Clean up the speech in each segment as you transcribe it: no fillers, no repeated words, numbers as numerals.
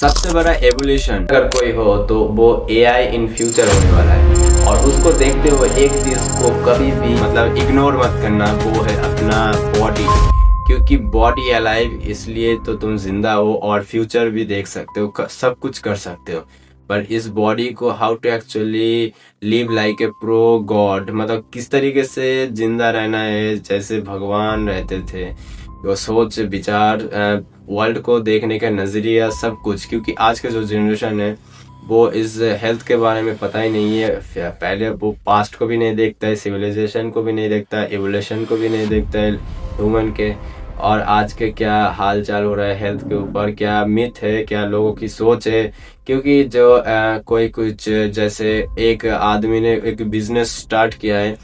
सबसे बड़ा एवोल्यूशन अगर कोई हो तो वो एआई इन फ्यूचर होने वाला है। और उसको देखते हुए एक चीज को कभी भी मतलब इग्नोर मत करना, वो है अपना बॉडी। क्योंकि बॉडी अलाइव इसलिए तो तुम जिंदा हो और फ्यूचर भी देख सकते हो, सब कुछ कर सकते हो। पर इस बॉडी को how to actually live like a pro God, मतलब किस तरीके से जिंदा रहना है जैसे भगवान रहते थे। वो सोच विचार, वर्ल्ड को देखने का नजरिया, सब कुछ। क्योंकि आज का जो जनरेशन है वो इस हेल्थ के बारे में पता ही नहीं है। पहले वो पास्ट को भी नहीं देखता है, सिविलाइजेशन को भी नहीं देखता है, एवोल्यूशन को भी नहीं देखता है ह्यूमन के। और आज के क्या हाल चाल हो रहा है हेल्थ के ऊपर, क्या मिथ है, क्या लोगों की सोच है। क्योंकि जो कोई कुछ जैसे एक आदमी ने एक बिजनेस स्टार्ट किया है,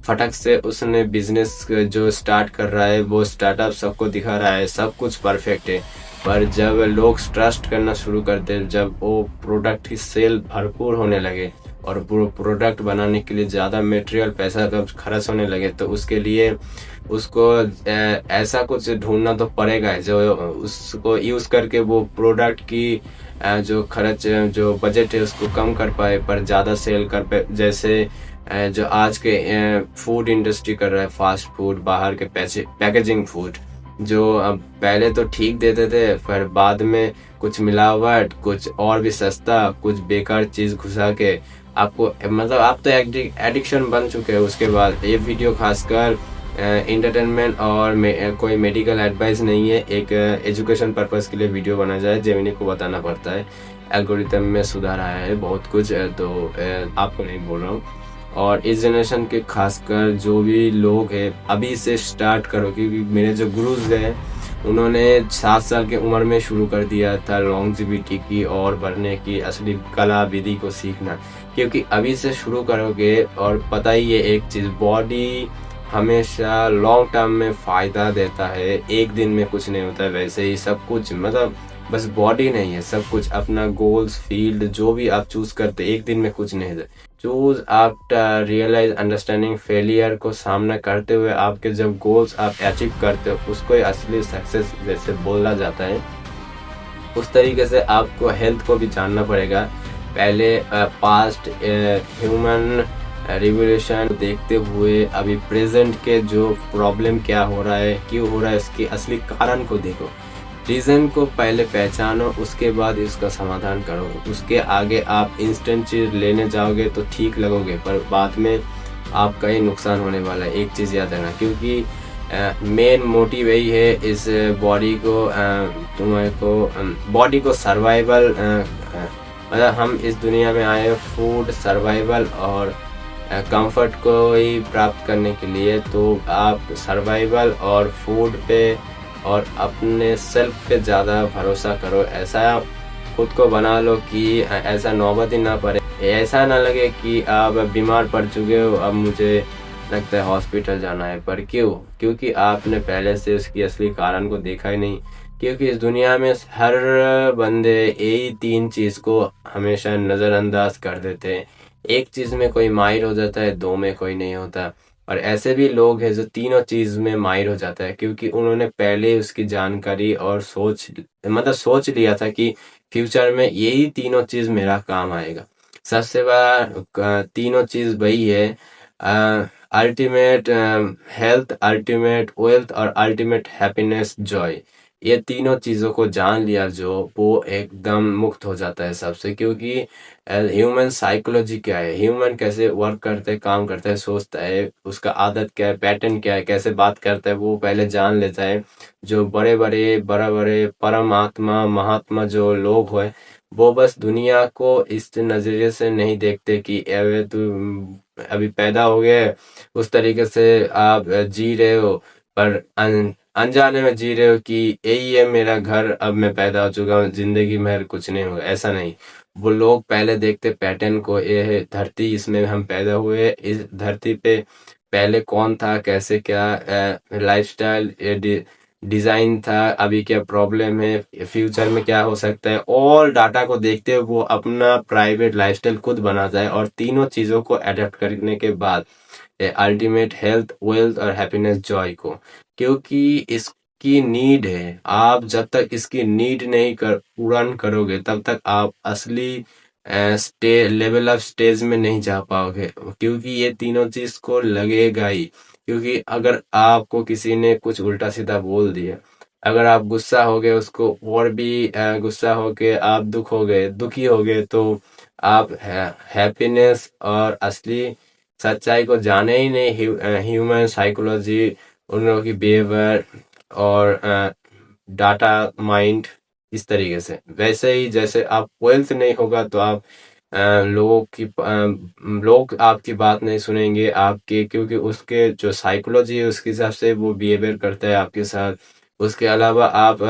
फटक से उसने बिजनेस जो स्टार्ट कर रहा है वो स्टार्टअप सबको दिखा रहा है सब कुछ परफेक्ट है। पर जब लोग ट्रस्ट करना शुरू करते, जब वो प्रोडक्ट की सेल भरपूर होने लगे और प्रोडक्ट बनाने के लिए ज़्यादा मटेरियल पैसा कब खर्च होने लगे, तो उसके लिए उसको ऐसा कुछ ढूंढना तो पड़ेगा जो उसको यूज़ करके वो प्रोडक्ट की जो खर्च, जो बजट है उसको कम कर पाए पर ज़्यादा सेल कर पाए। जैसे जो आज के फूड इंडस्ट्री कर रहा है, फास्ट फूड, बाहर के पैकेजिंग फूड, जो अब पहले तो ठीक देते थे पर बाद में कुछ मिलावट, कुछ और भी सस्ता, कुछ बेकार चीज़ घुसा के आपको, मतलब आप तो एडिक्शन बन चुके हैं। उसके बाद ये वीडियो खासकर इंटरटेनमेंट और कोई मेडिकल एडवाइस नहीं है, एक एजुकेशन पर्पस के लिए वीडियो बना जाए, जेमिनी को बताना पड़ता है। एल्गोरिथम में सुधार आया है बहुत कुछ, तो आपको नहीं बोल रहा हूँ। और इस जनरेशन के खासकर जो भी लोग हैं अभी से स्टार्ट करो, क्योंकि मेरे जो गुरुज हैं उन्होंने 7 साल की उम्र में शुरू कर दिया था लॉन्जेविटी की और बढ़ने की असली कला विधि को सीखना। क्योंकि अभी से शुरू करोगे, और पता ही है एक चीज़, बॉडी हमेशा लॉन्ग टर्म में फ़ायदा देता है, एक दिन में कुछ नहीं होता है। वैसे ही सब कुछ, मतलब बस बॉडी नहीं है, सब कुछ अपना गोल्स फील्ड जो भी आप चूज़ करते एक दिन में कुछ नहीं है। Choose after realize understanding failure को सामना करते हुए आपके जब गोल्स आप अचीव करते हो उसको ही असली सक्सेस जैसे बोला जाता है। उस तरीके से आपको हेल्थ को भी जानना पड़ेगा। पहले पास्ट ह्यूमन रिवोल्यूशन देखते हुए अभी प्रेजेंट के जो प्रॉब्लम क्या हो रहा है, क्यों हो रहा है, इसके असली कारण को देखो। रीज़न को पहले पहचानो, उसके बाद इसका समाधान करो। उसके आगे आप इंस्टेंट चीज़ लेने जाओगे तो ठीक लगोगे पर बाद में आपका ही नुकसान होने वाला है। एक चीज़ याद रखना, क्योंकि मेन मोटिव यही है इस बॉडी को, बॉडी को सर्वाइवल, मतलब हम इस दुनिया में आए फूड, सर्वाइवल और कंफर्ट को ही प्राप्त करने के लिए। तो आप सर्वाइवल और फूड पे और अपने सेल्फ पे ज़्यादा भरोसा करो। ऐसा खुद को बना लो कि ऐसा नौबत ही ना पड़े, ऐसा ना लगे कि आप बीमार पड़ चुके हो, अब मुझे लगता है हॉस्पिटल जाना है। पर क्यों? क्योंकि आपने पहले से उसकी असली कारण को देखा ही नहीं। क्योंकि इस दुनिया में हर बंदे यही 3 चीज़ को हमेशा नज़रअंदाज कर देते हैं। एक चीज़ में कोई माहिर हो जाता है, 2 में कोई नहीं होता। और ऐसे भी लोग हैं जो तीनों चीज़ में माहिर हो जाता है, क्योंकि उन्होंने पहले उसकी जानकारी और सोच लिया था कि फ्यूचर में यही तीनों चीज़ मेरा काम आएगा। सबसे बड़ा तीनों चीज़ वही है, अल्टीमेट हेल्थ, अल्टीमेट वेल्थ और अल्टीमेट हैप्पीनेस जॉय। ये तीनों चीज़ों को जान लिया जो, वो एकदम मुक्त हो जाता है सबसे। क्योंकि ह्यूमन साइकोलॉजी क्या है, ह्यूमन कैसे वर्क करते है, काम करता है, सोचता है, उसका आदत क्या है, पैटर्न क्या है, कैसे बात करता है, वो पहले जान लेता है। जो बड़े बड़े परमात्मा महात्मा जो लोग हैं वो बस दुनिया को इस नज़रिए से नहीं देखते कि अबे तू अभी पैदा हो गया, उस तरीके से आप जी रहे हो, पर अनजाने में जी रहे हो कि यही है मेरा घर, अब मैं पैदा हो चुका हूँ, जिंदगी में कुछ नहीं होगा। ऐसा नहीं, वो लोग पहले देखते पैटर्न को, ये है धरती, इसमें हम पैदा हुए, इस धरती पे पहले कौन था, कैसे क्या लाइफस्टाइल डिजाइन था, अभी क्या प्रॉब्लम है, फ्यूचर में क्या हो सकता है। ऑल डाटा को देखते हुए वो अपना प्राइवेट लाइफस्टाइल खुद बनाता है। और तीनों चीज़ों को अडेप्ट करने के बाद अल्टीमेट हेल्थ, वेल्थ और हैप्पीनेस जॉय को, क्योंकि इस इसकी नीड है। आप जब तक इसकी नीड नहीं पूर्ण करोगे तब तक आप असली लेवल ऑफ स्टेज में नहीं जा पाओगे, क्योंकि ये तीनों चीज को लगेगा ही। क्योंकि अगर आपको किसी ने कुछ उल्टा सीधा बोल दिया, अगर आप गुस्सा हो गए उसको और भी गुस्सा हो गए, आप दुखी हो गए, तो आप हैप्पीनेस और असली सच्चाई को जाने ही नहीं। ह्यूमन साइकोलॉजी, उन लोगों की बिहेवियर और डाटा माइंड, इस तरीके से। वैसे ही जैसे आप वेल्थ नहीं होगा तो आप लोग आपकी बात नहीं सुनेंगे आपके, क्योंकि उसके जो साइकोलॉजी है उसके हिसाब से वो बिहेवियर करता है आपके साथ। उसके अलावा आप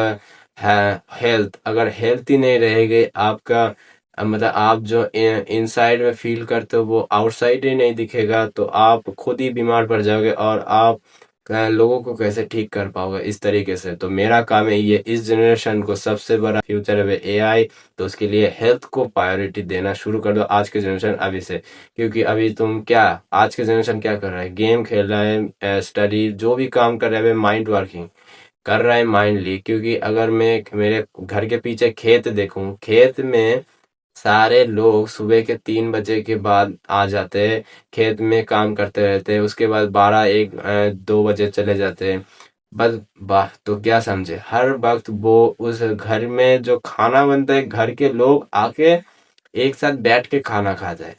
हेल्थ, अगर हेल्थ ही नहीं रहेगी आपका, मतलब आप जो इनसाइड में फील करते हो वो आउटसाइड ही नहीं दिखेगा, तो आप खुद ही बीमार पड़ जाओगे और आप लोगों को कैसे ठीक कर पाओगे इस तरीके से। तो मेरा काम है ये, इस जनरेशन को सबसे बड़ा फ्यूचर है एआई, तो उसके लिए हेल्थ को प्रायोरिटी देना शुरू कर दो आज के जनरेशन अभी से। क्योंकि अभी आज के जनरेशन क्या कर रहा है, गेम खेल रहा है, स्टडी जो भी काम कर रहा है माइंड वर्किंग कर रहा है माइंडली। क्योंकि अगर मैं मेरे घर के पीछे खेत देखूं, खेत में सारे लोग सुबह के 3 बजे के बाद आ जाते हैं, खेत में काम करते रहते हैं, उसके बाद 12, 1, 2 बजे चले जाते हैं। बस वाह, तो क्या समझे, हर वक्त वो उस घर में जो खाना बनता है घर के लोग आके एक साथ बैठ के खाना खा जाए,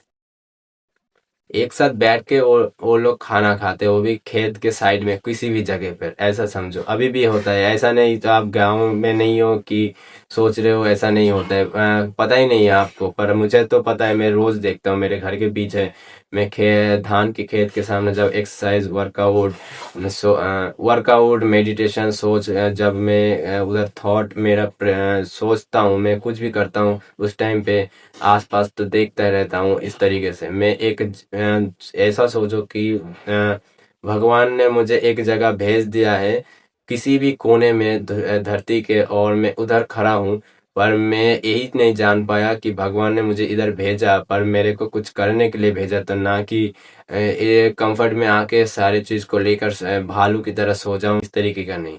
एक साथ बैठ के वो लोग खाना खाते हैं, वो भी खेत के साइड में किसी भी जगह पर। ऐसा समझो अभी भी होता है, ऐसा नहीं तो आप गांव में नहीं हो कि सोच रहे हो ऐसा नहीं होता है। पता ही नहीं है आपको, पर मुझे तो पता है, मैं रोज देखता हूँ मेरे घर के पीछे। मैं धान के खेत के सामने जब एक्सरसाइज वर्कआउट मेडिटेशन जब मैं उधर थॉट मेरा सोचता हूँ, मैं कुछ भी करता हूँ उस टाइम पे आसपास तो देखता रहता हूँ। इस तरीके से मैं ऐसा सोचो कि भगवान ने मुझे एक जगह भेज दिया है किसी भी कोने में धरती के, और मैं उधर खड़ा हूँ। पर मैं यही नहीं जान पाया कि भगवान ने मुझे इधर भेजा, पर मेरे को कुछ करने के लिए भेजा, तो ना कि ये कंफर्ट में आके सारी चीज को लेकर भालू की तरह सो जाऊं, इस तरीके का नहीं।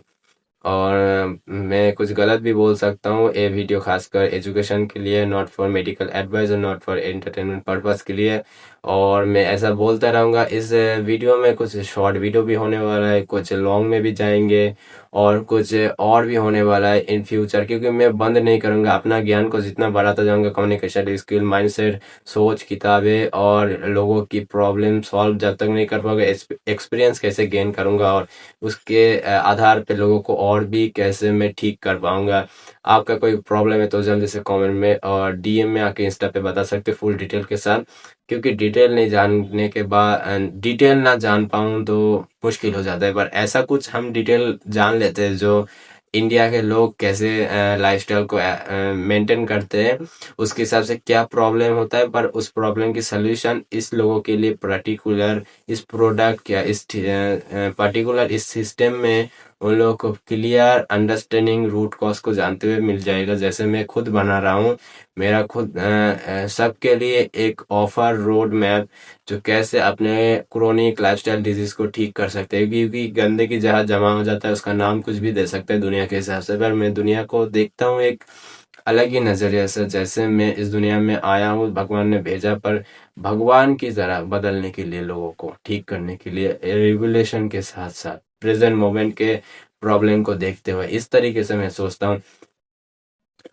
और मैं कुछ गलत भी बोल सकता हूँ, ये वीडियो खासकर एजुकेशन के लिए, नॉट फॉर मेडिकल एडवाइस और नॉट फॉर एंटरटेनमेंट पर्पस के लिए। और मैं ऐसा बोलता रहूँगा। इस वीडियो में कुछ शॉर्ट वीडियो भी होने वाला है, कुछ लॉन्ग में भी जाएंगे, और कुछ और भी होने वाला है इन फ्यूचर, क्योंकि मैं बंद नहीं करूँगा, अपना ज्ञान को जितना बढ़ाता जाऊँगा, कम्युनिकेशन स्किल, माइंडसेट, सोच, किताबें और लोगों की प्रॉब्लम सॉल्व जब तक नहीं कर पाऊंगा, एक्सपीरियंस कैसे गेन करूँगा, और उसके आधार पे लोगों को और भी कैसे मैं ठीक कर पाऊंगा। आपका कोई प्रॉब्लम है तो जल्दी से कमेंट में और डीएम में आके इंस्टा पे बता सकते फुल डिटेल के साथ। क्योंकि डिटेल नहीं जानने के बाद, डिटेल ना जान पाऊँ तो मुश्किल हो जाता है, पर ऐसा कुछ हम डिटेल जान लेते हैं जो इंडिया के लोग कैसे लाइफस्टाइल को मेंटेन करते हैं, उसके हिसाब से क्या प्रॉब्लम होता है, पर उस प्रॉब्लम की सलूशन इस लोगों के लिए पर्टिकुलर, इस प्रोडक्ट या इस पर्टिकुलर इस सिस्टम में उन लोगों को क्लियर अंडरस्टैंडिंग रूट कॉज को जानते हुए मिल जाएगा। जैसे मैं खुद बना रहा हूँ, मेरा खुद सबके लिए एक ऑफर रोड मैप, जो कैसे अपने क्रोनिक लाइफस्टाइल डिजीज को ठीक कर सकते हैं। क्योंकि गंदगी जहाँ जमा हो जाता है उसका नाम कुछ भी दे सकते हैं दुनिया के हिसाब से, पर मैं दुनिया को देखता हूँ एक अलग ही नजरिए से। जैसे मैं इस दुनिया में आया हूँ, भगवान ने भेजा, पर भगवान की तरह बदलने के लिए, लोगों को ठीक करने के लिए, रेगुलेशन के साथ साथ प्रेजेंट मोमेंट के प्रॉब्लम को देखते हुए, इस तरीके से मैं सोचता हूँ।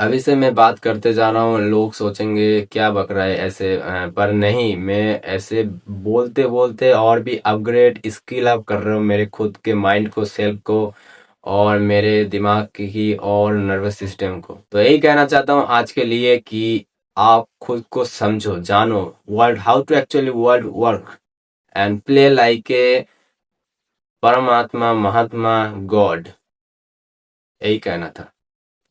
अभी से मैं बात करते जा रहा हूँ, लोग सोचेंगे क्या बक रहा है ऐसे, पर नहीं, मैं ऐसे बोलते बोलते और भी अपग्रेड स्किल अप कर रहा हूँ मेरे खुद के माइंड को, सेल्फ को, और मेरे दिमाग की और नर्वस सिस्टम को। तो यही कहना चाहता हूँ आज के लिए कि आप खुद को समझो, जानो world, how to actually world work and play like a परमात्मा, महात्मा, गॉड। यही कहना था।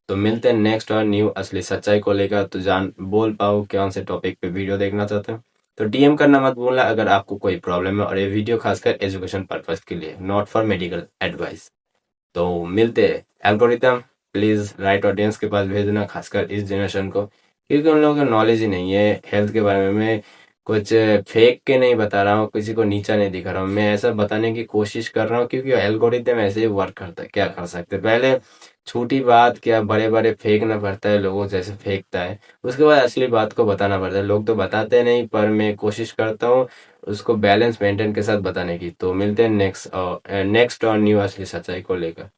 तो मिलते हैं नेक्स्ट और न्यू असली सच्चाई को लेकर। तो जान बोल पाओ कौन से टॉपिक पे वीडियो देखना चाहते हो, तो डीएम करना मत भूलना अगर आपको कोई प्रॉब्लम है। और ये वीडियो खासकर एजुकेशन पर्पस के लिए, नॉट फॉर मेडिकल एडवाइस। तो मिलते हैं। एल्गोरिथम प्लीज राइट ऑडियंस के पास भेजना, खासकर इस जनरेशन को, क्योंकि उन लोगों को नॉलेज ही नहीं है हेल्थ के बारे में। कुछ फेक के नहीं बता रहा हूँ, किसी को नीचा नहीं दिखा रहा हूँ, मैं ऐसा बताने की कोशिश कर रहा हूँ क्योंकि एल्गोरिदम ऐसे ही वर्क करता है, क्या कर सकते हैं। पहले छोटी बात क्या बड़े बड़े फेंकना पड़ता है, लोगों जैसे फेंकता है, उसके बाद असली बात को बताना पड़ता है। लोग तो बताते नहीं, पर मैं कोशिश करता हूँ उसको बैलेंस मेंटेन के साथ बताने की। तो मिलते हैं नेक्स्ट और न्यू असली सच्चाई को लेकर।